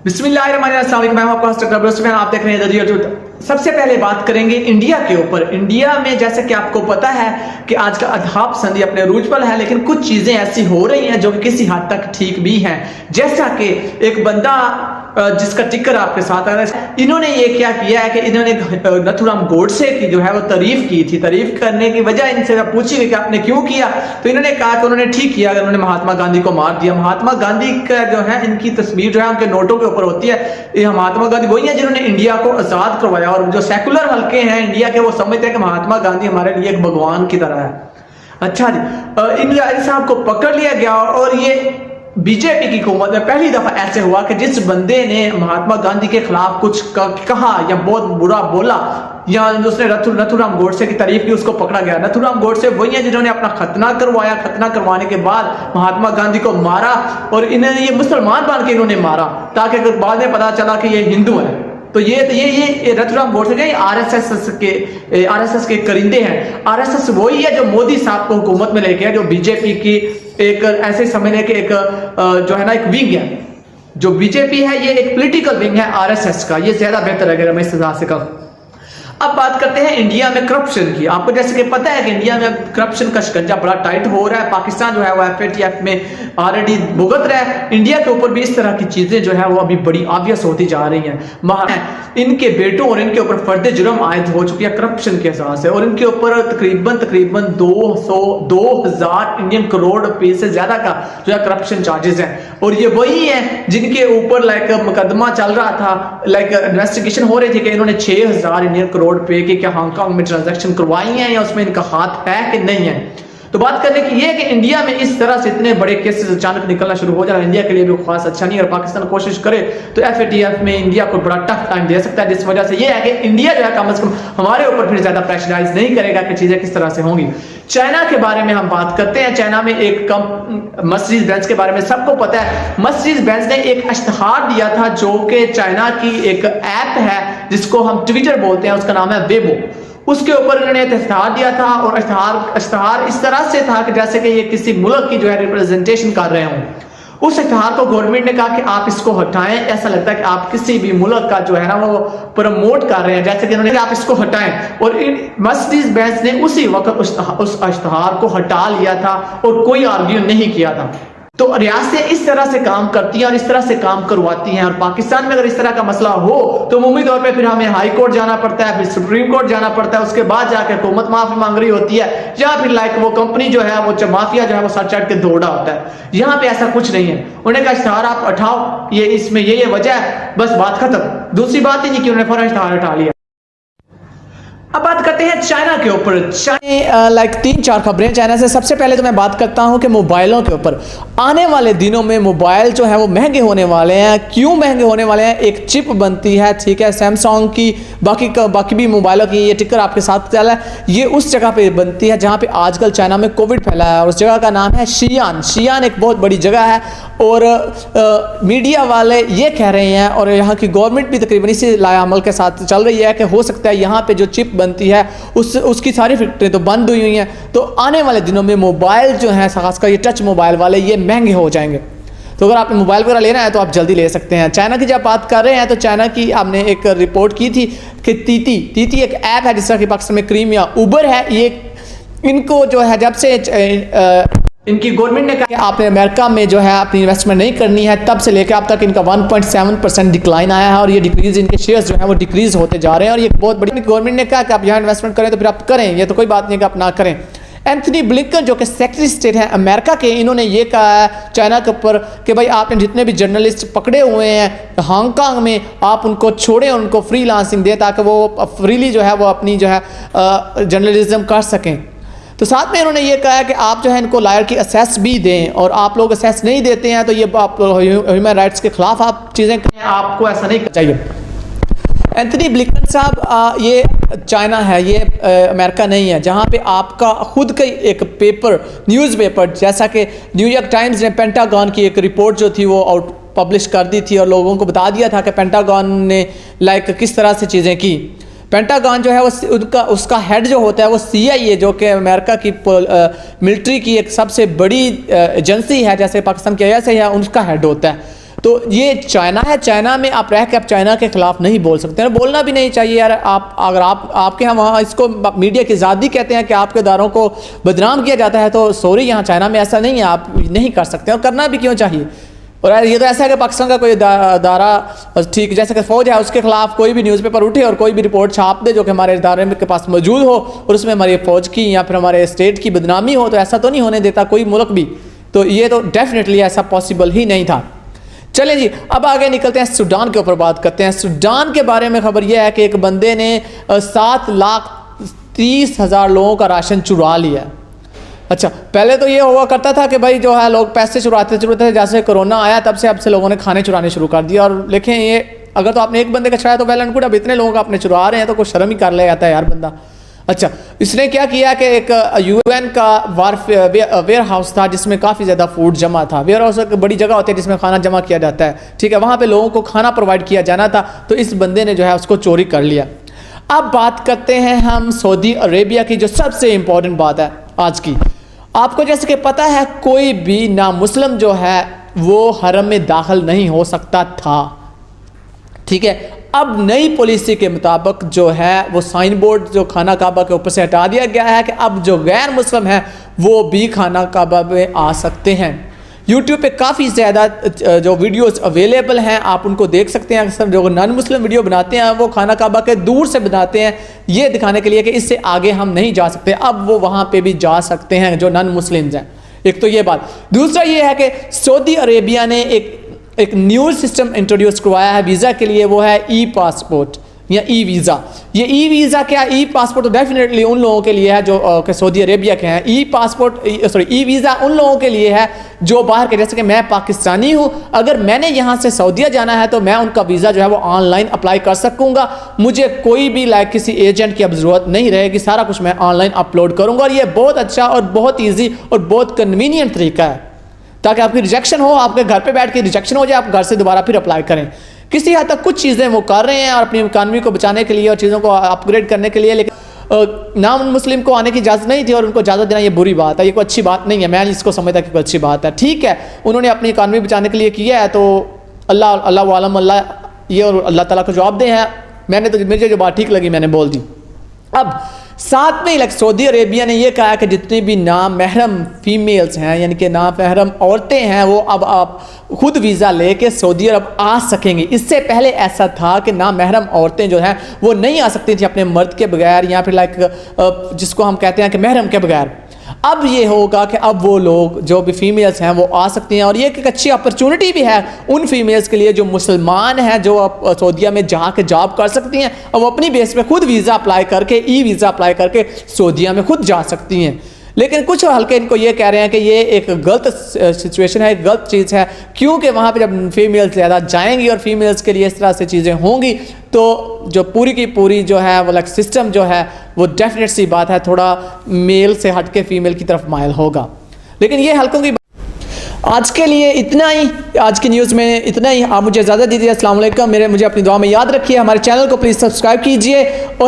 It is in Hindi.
बिस्मिल्लाहिर्रहमानिर्रहीम, मैं हूं आपका होस्ट अकबर। आप देख रहे हैं द रियल ट्रूथ। सबसे पहले बात करेंगे इंडिया के ऊपर। इंडिया में जैसे कि आपको पता है कि आज का अदहाब संधि अपने रूज पर है, लेकिन कुछ चीजें ऐसी हो रही हैं जो कि किसी हद तक ठीक भी हैं। जैसा कि एक बंदा जिसका टिकर आपके साथ आ रहा है, इन्होंने ये क्या किया है कि इन्होंने नथुराम गोडसे की जो है वो तारीफ की थी। तारीफ करने की वजह इनसे पूछी गई कि आपने क्यों किया, तो इन्होंने कहा कि उन्होंने ठीक किया अगर उन्होंने महात्मा गांधी को मार दिया। महात्मा गांधी का जो है इनकी तस्वीर जो है उनके नोटों के ऊपर होती है। ये महात्मा गांधी वही है जिन्होंने इंडिया को आजाद करवाया, और जो सेकुलर हल्के हैं इंडिया के वो समझते हैं कि महात्मा गांधी हमारे लिए एक भगवान की तरह है। अच्छा जी, इन साहब को पकड़ लिया गया और ये बीजेपी की हुकूमत में पहली दफा ऐसे हुआ कि जिस बंदे ने महात्मा गांधी के खिलाफ कुछ कहा या बहुत बुरा बोला या उसने नथुराम गोडसे की तारीफ की, उसको पकड़ा गया। नथुराम गोडसे वही है जिन्होंने अपना खतना करवाया। खतना करवाने के बाद महात्मा गांधी को मारा और इन्हें ये मुसलमान बन के इन्होंने मारा, ताकि अगर बाद में पता चला कि ये हिंदू है तो ये नथुराम गोडसे आरएसएस के करिंदे हैं। आरएसएस वही है जो मोदी साहब को हुकूमत में लेके है, जो बीजेपी की एक ऐसे समझने के एक जो है ना एक विंग है। जो बीजेपी है ये एक पॉलिटिकल विंग है आरएसएस का। ये ज्यादा बेहतर है अगर मैं इस हिसाब से कहूं। अब बात करते हैं इंडिया में करप्शन की। आपको जैसे कि पता है कि इंडिया में करप्शन का शिकंजा बड़ा टाइट हो रहा है। पाकिस्तान जो है वो एफएटीएफ में ऑलरेडी भुगत रहा है। इंडिया के ऊपर भी इस तरह की चीजें जो है वो अभी बड़ी ऑब्वियस होती जा रही हैं। इनके बेटों और इनके ऊपर फर्द जुर्म आयद हो चुकी है करप्शन के हिसाब से, और इनके ऊपर तकरीबन 2000 इंडियन करोड़ रुपए से ज्यादा का जो है करप्शन चार्जेस हैं। और ये वही है जिनके ऊपर मुकदमा चल रहा था, इन्वेस्टिगेशन हो रही थी कि इन्होंने 6000 इंडियन करोड़ रुपए के क्या हांगकांग में ट्रांजैक्शन करवाई हैं या उसमें इनका हाथ है कि नहीं है। तो बात करने की ये है कि इंडिया में इस तरह से इतने बड़े केसेस अचानक निकलना शुरू हो जाए इंडिया के लिए भी खास अच्छा नहीं है। और पाकिस्तान कोशिश करे तो एफएटीएफ में इंडिया को बड़ा टफ टाइम दे सकता है, जिस वजह से ये है कि इंडिया जो है कम से कम हमारे ऊपर फिर ज्यादा प्रेशराइज नहीं करेगा कि चीजें किस तरह से होंगी। चाइना के बारे में हम बात करते हैं। चाइना में एक मर्सिडीज बेंज के बारे में सबको पता है। मर्सिडीज बेंज ने एक इश्तिहार दिया था जो कि चाइना की एक ऐप है जिसको हम ट्विटर बोलते हैं, उसका नाम है वेबो। उसके ऊपर इन्होंने इश्तिहार दिया था और इश्तिहार इस तरह से था कि जैसे कि ये किसी मुल्क की जो है रिप्रेजेंटेशन कर रहे हों। उस इश्तिहार को गवर्नमेंट ने कहा कि आप इसको हटाएं, ऐसा लगता है कि आप किसी भी मुल्क का जो है ना वो प्रमोट कर रहे हैं, जैसे कि उन्होंने आप इसको हटाएं। और मर्सिडीज बेंज ने उसी वक्त उस इश्तिहार को हटा लिया था और कोई आर्ग्यू नहीं किया था। तो रियासतें इस तरह से काम करती हैं और इस तरह से काम करवाती हैं। और पाकिस्तान में अगर इस तरह का मसला हो तो मुमकिन तौर पे फिर हमें हाई कोर्ट जाना पड़ता है, फिर सुप्रीम कोर्ट जाना पड़ता है, उसके बाद जाके हुकूमत माफी मांग रही होती है, या फिर वो कंपनी जो है वो माफिया जो है वो सर चढ़ के दौड़ा होता है। यहाँ पे ऐसा कुछ नहीं है। उन्होंने कहा इश्तिहार आप हटाओ, ये इसमें ये वजह है, बस बात खत्म। दूसरी बात ही नहीं कि उन्होंने फौरन इश्तिहार हटा लिया। अब बात करते हैं चाइना के ऊपर। 3-4 खबरें चाइना से। सबसे पहले तो मैं बात करता हूं कि मोबाइलों के ऊपर। आने वाले दिनों में मोबाइल जो है वो महंगे होने वाले हैं। क्यों महंगे होने वाले हैं? एक चिप बनती है, ठीक है, सैमसंग की, बाकी भी मोबाइलों की, ये टिकर आपके साथ चला है, ये उस जगह पे बनती है जहां पे आजकल चाइना में कोविड फैला है, और उस जगह का नाम है शियान। शियान एक बहुत बड़ी जगह है और मीडिया वाले ये कह रहे हैं और यहाँ की गवर्नमेंट भी तकरीबन इसी लायामल के साथ चल रही है कि हो सकता है यहाँ पे जो चिप बनती है उसकी सारी फैक्ट्री तो बंद हुई हैं। तो आने वाले दिनों में मोबाइल जो है, खासकर ये टच मोबाइल वाले, ये महंगे हो जाएंगे। तो अगर आपने मोबाइल वगैरह लेना है तो आप जल्दी ले सकते हैं। चाइना की जब बात कर रहे हैं तो चाइना की आपने एक रिपोर्ट की थी कि तीती एक ऐप है जिस तरह की पाकिस्तान में क्रीम या उबर है, ये इनको जो है जब से इनकी गवर्नमेंट ने कहा कि आपने अमेरिका में जो है अपनी इन्वेस्टमेंट नहीं करनी है, तब से लेकर अब तक इनका 1.7% डिक्लाइन आया है और ये डिक्रीज, इनके शेयर्स जो है वो डिक्रीज होते जा रहे हैं। और ये बहुत बड़ी गवर्नमेंट ने कहा कि आप यहाँ इन्वेस्टमेंट करें तो फिर आप करें, ये तो कोई बात नहीं कि आप ना करें। एंथनी ब्लिंकन जो कि सेक्रेटरी स्टेट है अमेरिका के, इन्होंने ये कहा है चाइना के ऊपर कि भाई आपने जितने भी जर्नलिस्ट पकड़े हुए हैं हांगकांग में, आप उनको छोड़ें और उनको फ्रीलांसिंग दें ताकि वो फ्रीली जो है वो अपनी जो है जर्नलिज्म कर सकें। तो साथ में इन्होंने ये कहा है कि आप जो है इनको लायर की असेस भी दें, और आप लोग असेस नहीं देते हैं तो ये आप ह्यूमन राइट्स के खिलाफ आप चीज़ें करें, आपको ऐसा नहीं करना चाहिए। एंथनी ब्लिंकन साहब, ये चाइना है, ये अमेरिका नहीं है, जहाँ पे आपका खुद का एक पेपर, न्यूज़पेपर, जैसा कि न्यूयॉर्क टाइम्स ने पेंटागन की एक रिपोर्ट जो थी वो पब्लिश कर दी थी और लोगों को बता दिया था कि पेंटागन ने किस तरह से चीज़ें की। पेंटागन जो है वो उसका हेड जो होता है वो CIA, जो कि अमेरिका की मिलिट्री की एक सबसे बड़ी एजेंसी है, जैसे पाकिस्तान की ISI है, उसका हेड होता है। तो ये चाइना है, चाइना में आप रह के आप चाइना के खिलाफ नहीं बोल सकते हैं, बोलना भी नहीं चाहिए यार। अगर आपके यहाँ वहाँ इसको मीडिया की आज़ादी कहते हैं कि आपके इदारों को बदनाम किया जाता है, तो सॉरी, यहाँ चाइना में ऐसा नहीं है, आप नहीं कर सकते और करना भी क्यों चाहिए। और ये तो ऐसा है कि पाकिस्तान का कोई इदारा, ठीक जैसे कि फ़ौज है, उसके खिलाफ कोई भी न्यूज़पेपर उठे और कोई भी रिपोर्ट छाप दे जो कि हमारे इदारे के पास मौजूद हो और उसमें हमारी फ़ौज की या फिर हमारे स्टेट की बदनामी हो, तो ऐसा तो नहीं होने देता कोई मुल्क भी। तो ये तो डेफिनेटली ऐसा पॉसिबल ही नहीं था। चलें जी, अब आगे निकलते हैं, सूडान के ऊपर बात करते हैं। सूडान के बारे में खबर यह है कि एक बंदे ने 7,30,000 लोगों का राशन चुरा लिया। अच्छा, पहले तो ये हुआ करता था कि भाई जो है लोग पैसे चुराते थे, जैसे कोरोना आया तब से अब से लोगों ने खाने चुराने शुरू कर दिया। और देखें, ये अगर तो आपने एक बंदे का चुराया तो वेल एंड गुड, अब इतने लोगों का आपने चुरा रहे हैं तो कुछ शर्म ही कर ले जाता है यार बंदा। अच्छा, इसने क्या किया कि एक UN का वेयर हाउस था जिसमें काफ़ी ज़्यादा फूड जमा था। वेयर हाउस एक बड़ी जगह होती है जिसमें खाना जमा किया जाता है, ठीक है, वहाँ पे लोगों को खाना प्रोवाइड किया जाना था, तो इस बंदे ने जो है उसको चोरी कर लिया। अब बात करते हैं हम सऊदी अरेबिया की, जो सबसे इंपॉर्टेंट बात है आज की। आपको जैसे कि पता है, कोई भी ना मुस्लिम जो है वो हरम में दाखिल नहीं हो सकता था, ठीक है। अब नई पॉलिसी के मुताबिक जो है वो साइन बोर्ड जो खाना काबा के ऊपर से हटा दिया गया है कि अब जो गैर मुस्लिम है वो भी खाना काबा में आ सकते हैं। यूट्यूब पे काफ़ी ज़्यादा जो वीडियोस अवेलेबल हैं, आप उनको देख सकते हैं। अक्सर जो नॉन मुस्लिम वीडियो बनाते हैं वो खाना काबा के दूर से बनाते हैं, ये दिखाने के लिए कि इससे आगे हम नहीं जा सकते। अब वो वहाँ पे भी जा सकते हैं जो नॉन मुस्लिम्स हैं। एक तो ये बात। दूसरा ये है कि सऊदी अरेबिया ने एक न्यू सिस्टम इंट्रोड्यूस करवाया है वीज़ा के लिए, वो है ई पासपोर्ट या ई वीज़ा। ये ई वीज़ा क्या, ई पासपोर्ट तो डेफिनेटली उन लोगों के लिए है जो सऊदी अरेबिया के हैं। ई वीज़ा उन लोगों के लिए है जो बाहर के, जैसे कि मैं पाकिस्तानी हूँ, अगर मैंने यहाँ से सऊदीया जाना है तो मैं उनका वीज़ा जो है वो ऑनलाइन अप्लाई कर सकूँगा। मुझे कोई भी किसी एजेंट की अब ज़रूरत नहीं रहेगी, सारा कुछ मैं ऑनलाइन अपलोड करूँगा। और ये बहुत अच्छा और बहुत ईजी और बहुत कन्वीनियंट तरीका है, ताकि आपकी रिजेक्शन हो, आपके घर पे बैठ के रिजेक्शन हो जाए, आप घर से दोबारा फिर अप्लाई करें। किसी हद तक कुछ चीज़ें वो कर रहे हैं और अपनी इकानमी को बचाने के लिए और चीज़ों को अपग्रेड करने के लिए, लेकिन नाम मुस्लिम को आने की इजाज़त नहीं थी और उनको इजाज़त देना ये बुरी बात है, ये कोई अच्छी बात नहीं है। मैं इसको समझता कि कोई अच्छी बात है, ठीक है, उन्होंने अपनी इकानमी बचाने के लिए किया है, तो अल्लाह वालम अल्लाह ये और अल्लाह ताला को जवाब दे हैं। मैंने तो मुझे जो बात ठीक लगी मैंने बोल दी। अब साथ में सऊदी अरेबिया ने यह कहा कि जितनी भी नामहरम फीमेल्स हैं, यानी कि नामहरम औरतें हैं, वो अब आप खुद वीज़ा लेके सऊदी अरब आ सकेंगी। इससे पहले ऐसा था कि नामहरम औरतें जो हैं वो नहीं आ सकती थी अपने मर्द के बगैर, या फिर जिसको हम कहते हैं कि महरम के बगैर। अब ये होगा कि अब वो लोग जो भी फीमेल्स हैं वो आ सकती हैं, और ये एक अच्छी अपॉर्चुनिटी भी है उन फीमेल्स के लिए जो मुसलमान हैं, जो अब सऊदीया में जाके जॉब कर सकती हैं और वो अपनी बेस पे खुद वीज़ा अप्लाई करके, ई वीज़ा अप्लाई करके सऊदीया में खुद जा सकती हैं। लेकिन कुछ हल्के इनको ये कह रहे हैं कि ये एक गलत सिचुएशन है, एक गलत चीज़ है, क्योंकि वहाँ पे जब फीमेल्स ज़्यादा जाएंगी और फीमेल्स के लिए इस तरह से चीज़ें होंगी तो जो पूरी की पूरी जो है वो सिस्टम जो है वो डेफिनेट सी बात है थोड़ा मेल से हट के फीमेल की तरफ माइल होगा। लेकिन ये हल्कों की आज के लिए इतना ही, आज की न्यूज़ में इतना ही। आप मुझे इजाज़त दीजिए। अस्सलाम वालेकुम। मुझे अपनी दुआ में याद रखिए। हमारे चैनल को प्लीज़ सब्सक्राइब कीजिए और